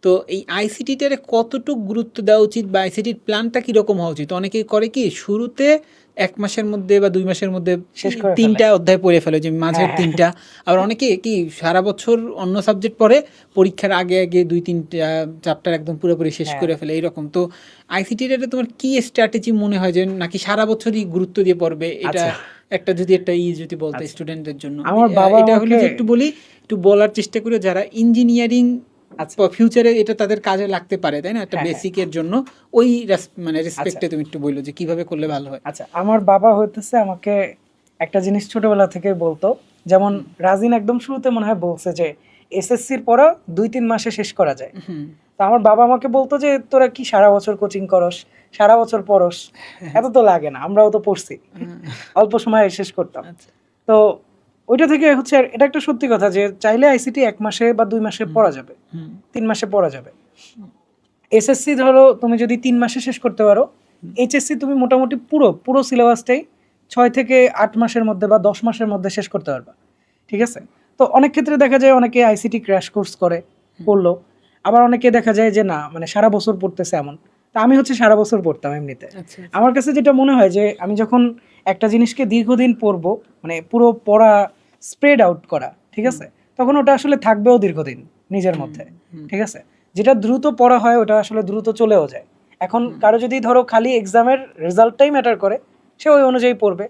তো এই আইসিটিটারে কতটুকু গুরুত্ব দেওয়া উচিত বা আইসিটির প্ল্যানটা কীরকম হওয়া উচিত? অনেকেই করে কি শুরুতে ১ মাসের মধ্যে বা ২ মাসের মধ্যে শেষ করে ৩ ফেলে। টা অধ্যায় পড়ে ফেলে, যে মাঝের হ্যাঁ, ৩ টা। আবার অনেকে কি সারা বছর অন্য সাবজেক্ট পড়ে, পরীক্ষার আগে ২-৩ টা চ্যাপ্টার একদম পুরোপুরি শেষ হ্যাঁ। করে ফেলে এরকম। তো আইসিটিটাতে তোমার কি স্ট্র্যাটেজি মনে হয়, যে নাকি সারা বছরই গুরুত্ব দিয়ে পড়বে? এটা আচ্ছা, একটা যদি বলতে আচ্ছা। স্টুডেন্টদের জন্য। আমার বাবা এটা হলো আমাকে যে একটু বলার চেষ্টা করি যারা ইঞ্জিনিয়ারিং আচ্ছা, ফিউচারে এটা তাদের কাজে লাগতে পারে, তাই না? একটা হ্যাঁ, হ্যাঁ। বেসিকের জন্য ওই মানে আচ্ছা, রেসপেক্টে তুমি একটু বললো যে কিভাবে করলে ভালো হয়। আচ্ছা। আমার বাবা হইতেছে আমাকে একটা জিনিস ছোটবেলা থেকে বলতো, যেমন রাজিন একদম শুরুতে মনে হয় বলছে যে এসএসসির পড়া ২-৩ মাসে শেষ করা যায়। হুম। তো আমার বাবা আমাকে বলতো যে তোরা কি সারা বছর কোচিং করস, সারা বছর পড়স, এত তো লাগে না, আমরাও তো পড়ছি, অল্প সময়ে শেষ করতাম। আচ্ছা। তো ওইটা থেকে হচ্ছে এটা একটা সত্যি কথা যে চাইলে আইসিটি ১ মাসে বা ২ মাসে পড়া যাবে, ৩ মাসে পড়া যাবে। এসএসসি ধরো তুমি যদি ৩ মাসে শেষ করতে পারো, এইচএসসি তুমি মোটামুটি পুরো সিলেবাসটাই ৬ থেকে ৮ মাসের মধ্যে বা ১০ মাসের মধ্যে শেষ করতে পারবা। ঠিক আছে? তো অনেক ক্ষেত্রে দেখা যায় অনেকে আইসিটি ক্র্যাশ কোর্স করলো। আবার অনেকে দেখা যায় যে না মানে সারা বছর পড়তেছে এমন। তা আমি হচ্ছে সারা বছর পড়তাম এমনিতে। আচ্ছা। আমার কাছে যেটা মনে হয় যে আমি যখন একটা জিনিসকে দীর্ঘদিন পড়বো, মানে পুরো পড়া স্প্রেড আউট করা, ঠিক আছে? তখন ওটা আসলে থাকবেও দীর্ঘদিন নিজের মধ্যে। ঠিক আছে? যেটা দ্রুত পড়া হয় ওটা আসলে দ্রুত চলেও যায়। এখন কারো যদি ধরো খালি এক্সামের রেজাল্টটাই ম্যাটার করে, সে ওই অনুযায়ী পড়বে।